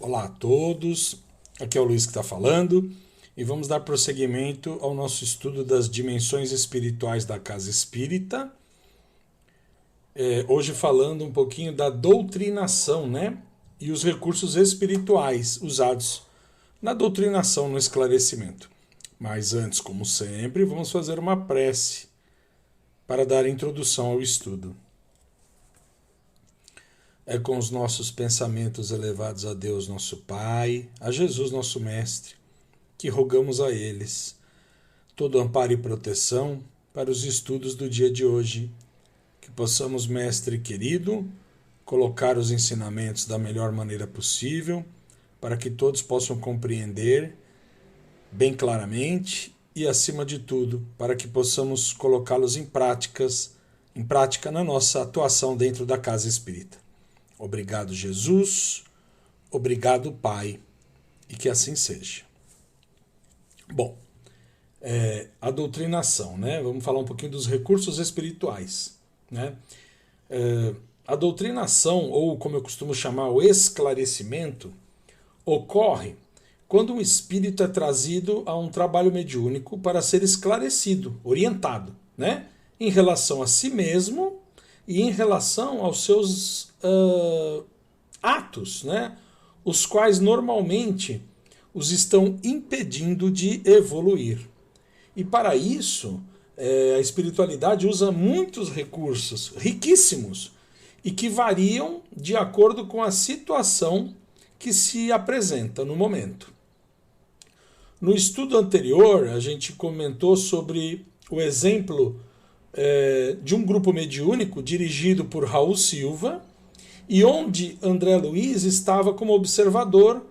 Olá a todos, aqui é o Luiz que está falando e vamos dar prosseguimento ao nosso estudo das dimensões espirituais da Casa Espírita. Hoje falando um pouquinho da doutrinação, né? E os recursos espirituais usados na doutrinação, no esclarecimento. Mas antes, como sempre, vamos fazer uma prece para dar introdução ao estudo. É com os nossos pensamentos elevados a Deus, nosso Pai, a Jesus, nosso Mestre, que rogamos a eles todo amparo e proteção para os estudos do dia de hoje, que possamos, Mestre querido, colocar os ensinamentos da melhor maneira possível, para que todos possam compreender bem claramente e, acima de tudo, para que possamos colocá-los em prática na nossa atuação dentro da Casa Espírita. Obrigado, Jesus. Obrigado, Pai. E que assim seja. Bom, a doutrinação, né? Vamos falar um pouquinho dos recursos espirituais, né? A doutrinação, ou como eu costumo chamar, o esclarecimento, ocorre quando um espírito é trazido a um trabalho mediúnico para ser esclarecido, orientado, né? Em relação a si mesmo e em relação aos seus atos, né? Os quais normalmente os estão impedindo de evoluir. E para isso, a espiritualidade usa muitos recursos riquíssimos e que variam de acordo com a situação que se apresenta no momento. No estudo anterior, a gente comentou sobre o exemplo de um grupo mediúnico dirigido por Raul Silva, e onde André Luiz estava como observador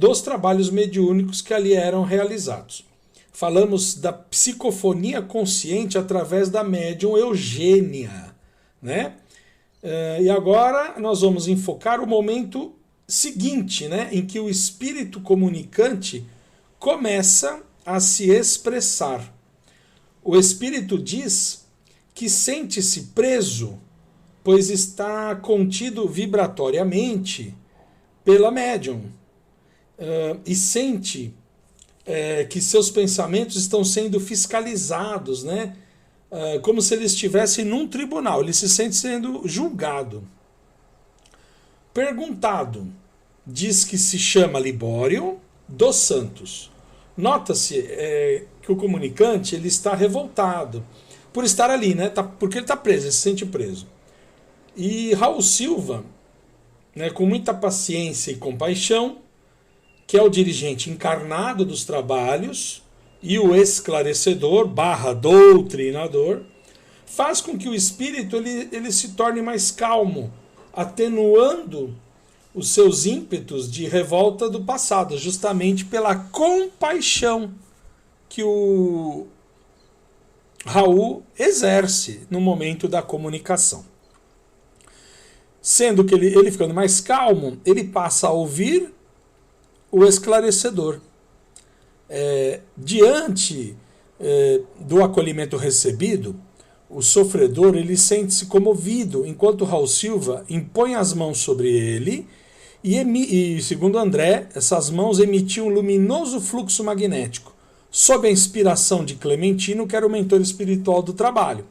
dos trabalhos mediúnicos que ali eram realizados. Falamos da psicofonia consciente através da médium Eugênia, né? E agora nós vamos enfocar o momento seguinte, né, em que o espírito comunicante começa a se expressar. O espírito diz que sente-se preso, pois está contido vibratoriamente pela médium, e sente que seus pensamentos estão sendo fiscalizados, né? Como se ele estivesse num tribunal, ele se sente sendo julgado. Perguntado, diz que se chama Libório dos Santos. Nota-se que o comunicante ele está revoltado por estar ali, né? Porque ele está preso, ele se sente preso. E Raul Silva, né, com muita paciência e compaixão, que é o dirigente encarnado dos trabalhos e o esclarecedor / doutrinador, faz com que o espírito ele se torne mais calmo, atenuando os seus ímpetos de revolta do passado, justamente pela compaixão que o Raul exerce no momento da comunicação. Sendo que ele ficando mais calmo, ele passa a ouvir o esclarecedor. Diante do acolhimento recebido, o sofredor ele sente-se comovido, enquanto Raul Silva impõe as mãos sobre ele e, segundo André, essas mãos emitiam um luminoso fluxo magnético, sob a inspiração de Clementino, que era o mentor espiritual do trabalho.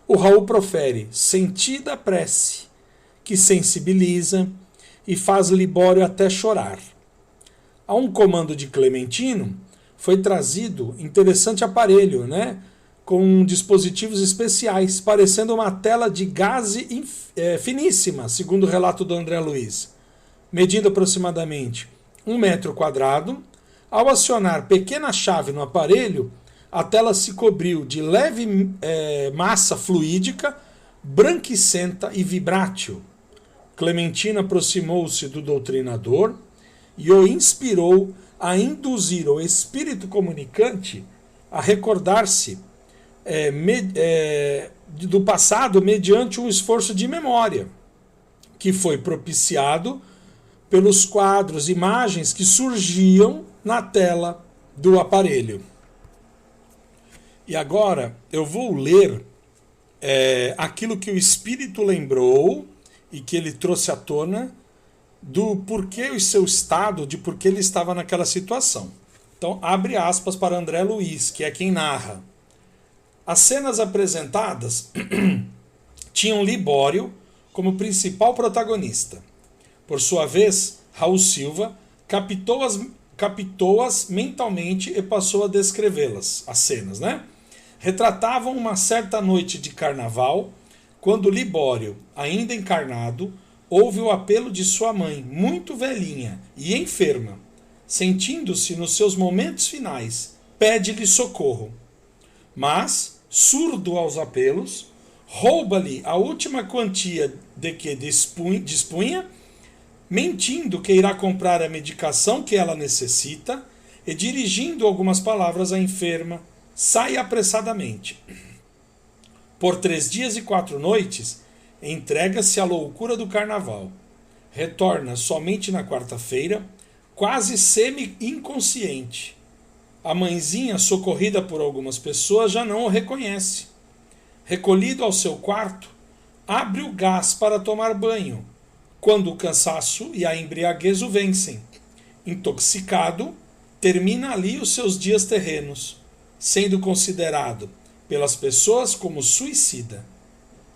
O Raul profere sentida prece, que sensibiliza e faz Libório até chorar. A um comando de Clementino foi trazido interessante aparelho, né, com dispositivos especiais, parecendo uma tela de gaze finíssima, segundo o relato do André Luiz, medindo aproximadamente 1 metro quadrado. Ao acionar pequena chave no aparelho, a tela se cobriu de leve massa fluídica, branquicenta e vibrátil. Clementino aproximou-se do doutrinador e o inspirou a induzir o espírito comunicante a recordar-se do passado mediante um esforço de memória, que foi propiciado pelos quadros, imagens que surgiam na tela do aparelho. E agora eu vou ler aquilo que o espírito lembrou e que ele trouxe à tona do porquê o seu estado, de porquê ele estava naquela situação. Então, abre aspas para André Luiz, que é quem narra. As cenas apresentadas tinham Libório como principal protagonista. Por sua vez, Raul Silva captou-as mentalmente e passou a descrevê-las, as cenas, né? Retratavam uma certa noite de carnaval, quando Libório, ainda encarnado, ouve o apelo de sua mãe, muito velhinha e enferma. Sentindo-se nos seus momentos finais, pede-lhe socorro. Mas, surdo aos apelos, rouba-lhe a última quantia de que dispunha, mentindo que irá comprar a medicação que ela necessita e dirigindo algumas palavras à enferma, sai apressadamente. Por 3 dias e 4 noites, entrega-se à loucura do carnaval. Retorna somente na quarta-feira, quase semi-inconsciente. A mãezinha, socorrida por algumas pessoas, já não o reconhece. Recolhido ao seu quarto, abre o gás para tomar banho, quando o cansaço e a embriaguez o vencem. Intoxicado, termina ali os seus dias terrenos, sendo considerado pelas pessoas como suicida.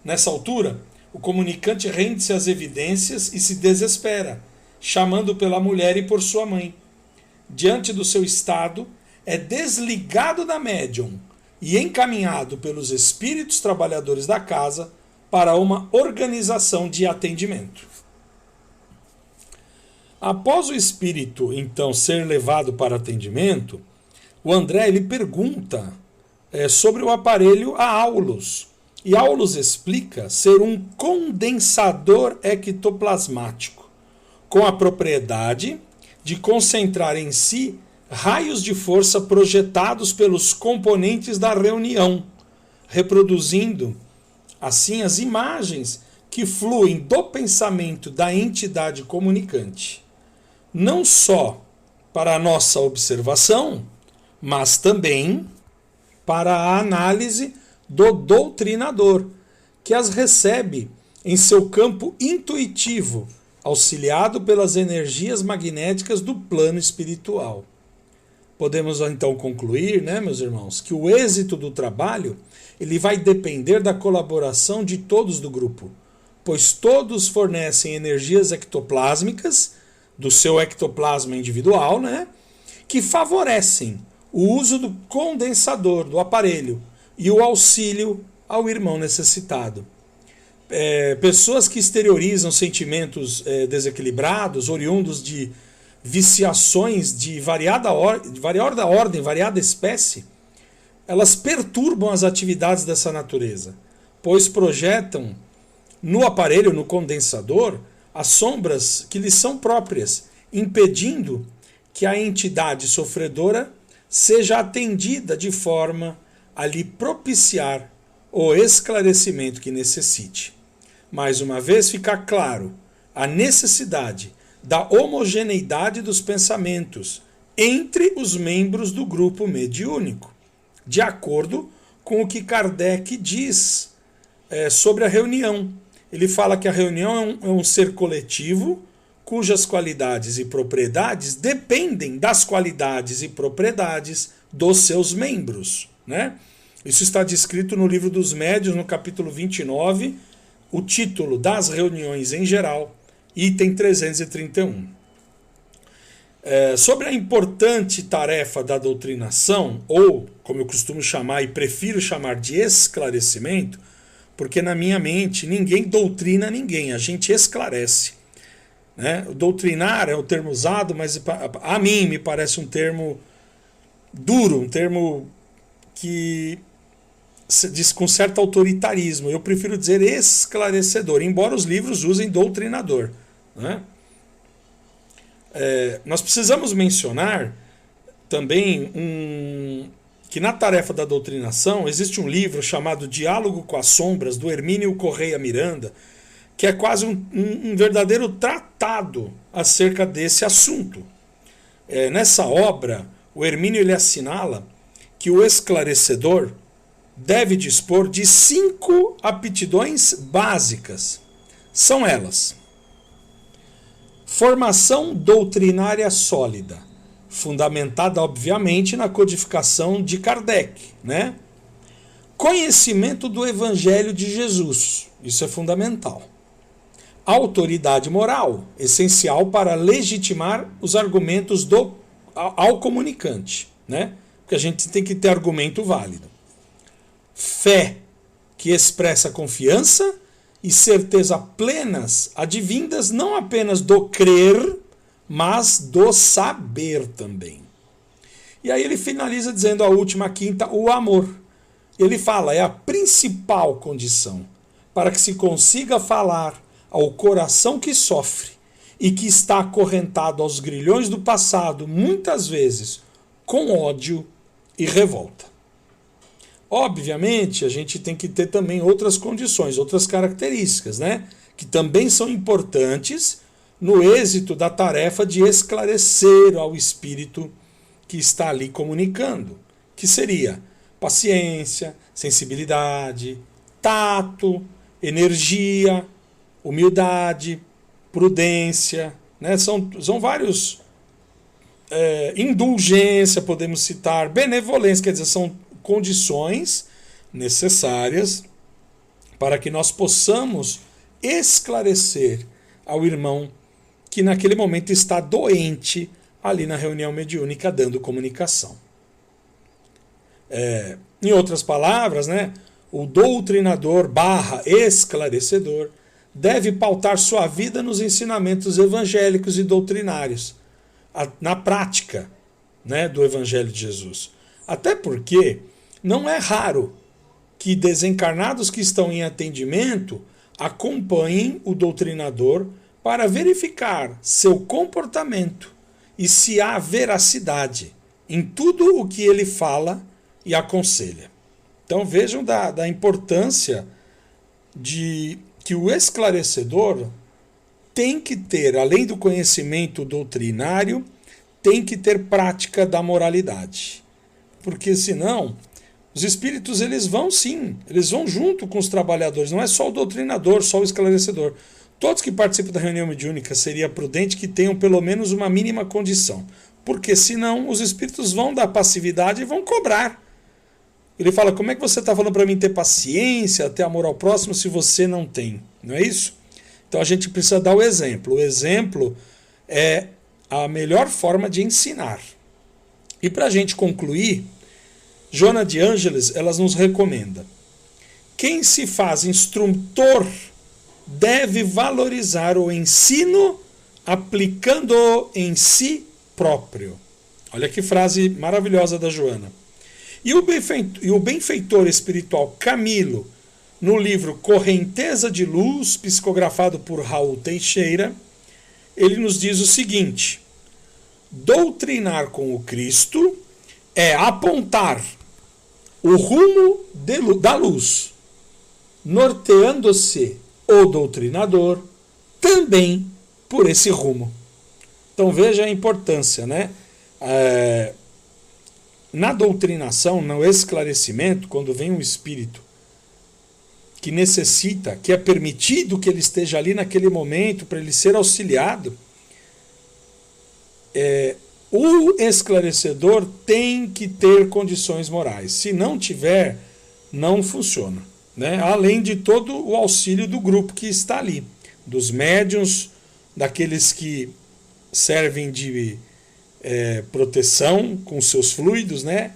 Nessa altura, o comunicante rende-se às evidências e se desespera, chamando pela mulher e por sua mãe. Diante do seu estado, é desligado da médium e encaminhado pelos espíritos trabalhadores da casa para uma organização de atendimento. Após o espírito, então, ser levado para atendimento, o André ele pergunta sobre o aparelho a Aulus. E Aulus explica ser um condensador ectoplasmático, com a propriedade de concentrar em si raios de força projetados pelos componentes da reunião, reproduzindo assim as imagens que fluem do pensamento da entidade comunicante, não só para a nossa observação, mas também para a análise do doutrinador, que as recebe em seu campo intuitivo, auxiliado pelas energias magnéticas do plano espiritual. Podemos então concluir, né, meus irmãos, que o êxito do trabalho ele vai depender da colaboração de todos do grupo, pois todos fornecem energias ectoplásmicas do seu ectoplasma individual, né, que favorecem o uso do condensador do aparelho e o auxílio ao irmão necessitado. Pessoas que exteriorizam sentimentos desequilibrados, oriundos de viciações de variada ordem, variada espécie, elas perturbam as atividades dessa natureza, pois projetam no aparelho, no condensador, as sombras que lhes são próprias, impedindo que a entidade sofredora seja atendida de forma a lhe propiciar o esclarecimento que necessite. Mais uma vez fica claro a necessidade da homogeneidade dos pensamentos entre os membros do grupo mediúnico, de acordo com o que Kardec diz sobre a reunião. Ele fala que a reunião é um ser coletivo cujas qualidades e propriedades dependem das qualidades e propriedades dos seus membros, né? Isso está descrito no Livro dos Médiuns, no capítulo 29, o título das reuniões em geral, item 331. Sobre a importante tarefa da doutrinação, ou, como eu costumo chamar e prefiro chamar de esclarecimento, porque na minha mente ninguém doutrina ninguém, a gente esclarece. Né? Doutrinar é o termo usado, mas a mim me parece um termo duro, um termo que se diz com certo autoritarismo. Eu prefiro dizer esclarecedor, embora os livros usem doutrinador. Né? Nós precisamos mencionar também que na tarefa da doutrinação existe um livro chamado Diálogo com as Sombras, do Hermínio Correia Miranda, que é quase um verdadeiro tratado acerca desse assunto. Nessa obra, o Hermínio ele assinala que o esclarecedor deve dispor de 5 aptidões básicas. São elas: Formação doutrinária sólida, fundamentada, obviamente, na codificação de Kardec, né? Conhecimento do Evangelho de Jesus, isso é fundamental. Autoridade moral, essencial para legitimar os argumentos ao comunicante, né? Porque a gente tem que ter argumento válido. Fé, que expressa confiança e certeza plenas, advindas não apenas do crer, mas do saber também. E aí ele finaliza dizendo a última, a quinta, o amor. Ele fala, é a principal condição para que se consiga falar ao coração que sofre e que está acorrentado aos grilhões do passado, muitas vezes com ódio e revolta. Obviamente, a gente tem que ter também outras condições, outras características, né? Que também são importantes no êxito da tarefa de esclarecer ao espírito que está ali comunicando, que seria paciência, sensibilidade, tato, energia, humildade, prudência, né? São vários, indulgência, podemos citar, benevolência, quer dizer, são condições necessárias para que nós possamos esclarecer ao irmão que naquele momento está doente ali na reunião mediúnica dando comunicação. Em outras palavras, né, o doutrinador / esclarecedor deve pautar sua vida nos ensinamentos evangélicos e doutrinários, na prática, né, do Evangelho de Jesus. Até porque não é raro que desencarnados que estão em atendimento acompanhem o doutrinador para verificar seu comportamento e se há veracidade em tudo o que ele fala e aconselha. Então vejam da importância de que o esclarecedor tem que ter, além do conhecimento doutrinário, tem que ter prática da moralidade. Porque senão, os espíritos eles vão junto com os trabalhadores, não é só o doutrinador, só o esclarecedor. Todos que participam da reunião mediúnica seria prudente que tenham pelo menos uma mínima condição, porque senão os espíritos vão dar passividade e vão cobrar. Ele fala, como é que você está falando para mim ter paciência, ter amor ao próximo, se você não tem? Não é isso? Então a gente precisa dar o exemplo. O exemplo é a melhor forma de ensinar. E para a gente concluir, Joana de Ângeles ela nos recomenda: quem se faz instrutor deve valorizar o ensino aplicando-o em si próprio. Olha que frase maravilhosa da Joana. E o benfeitor espiritual Camilo, no livro Correnteza de Luz, psicografado por Raul Teixeira, ele nos diz o seguinte: doutrinar com o Cristo é apontar o rumo da luz, norteando-se o doutrinador também por esse rumo. Então veja a importância, né? Na doutrinação, no esclarecimento, quando vem um espírito que necessita, que é permitido que ele esteja ali naquele momento para ele ser auxiliado, o esclarecedor tem que ter condições morais. Se não tiver, não funciona, né? Além de todo o auxílio do grupo que está ali, dos médiuns, daqueles que servem de proteção com seus fluidos, né?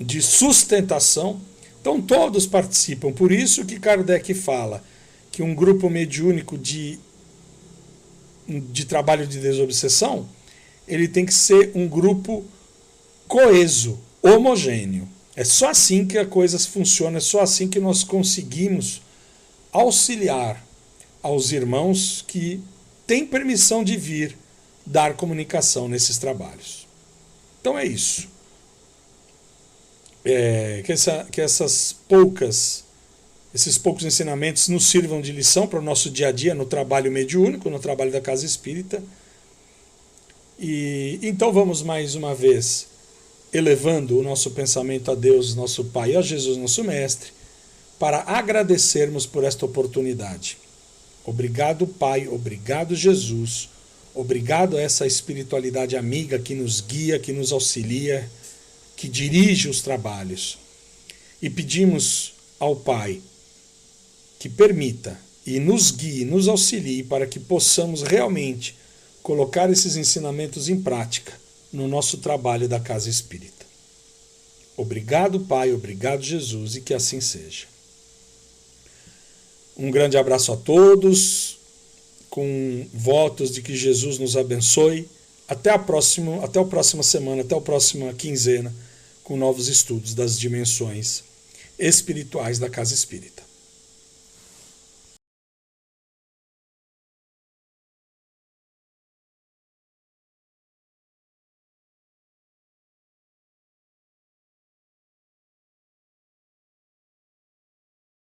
De sustentação. Então todos participam. Por isso que Kardec fala que um grupo mediúnico de trabalho de desobsessão, ele tem que ser um grupo coeso, homogêneo. É só assim que a coisa funciona, é só assim que nós conseguimos auxiliar aos irmãos que têm permissão de vir dar comunicação nesses trabalhos. Então é isso. Que esses poucos ensinamentos nos sirvam de lição para o nosso dia a dia no trabalho mediúnico, no trabalho da Casa Espírita. E então vamos mais uma vez elevando o nosso pensamento a Deus, nosso Pai, e a Jesus, nosso Mestre, para agradecermos por esta oportunidade. Obrigado, Pai, obrigado, Jesus, obrigado a essa espiritualidade amiga que nos guia, que nos auxilia, que dirige os trabalhos. E pedimos ao Pai que permita e nos guie, nos auxilie para que possamos realmente colocar esses ensinamentos em prática no nosso trabalho da Casa Espírita. Obrigado, Pai, obrigado, Jesus, e que assim seja. Um grande abraço a todos, com votos de que Jesus nos abençoe. Até a próxima semana, até a próxima quinzena, com novos estudos das dimensões espirituais da Casa Espírita.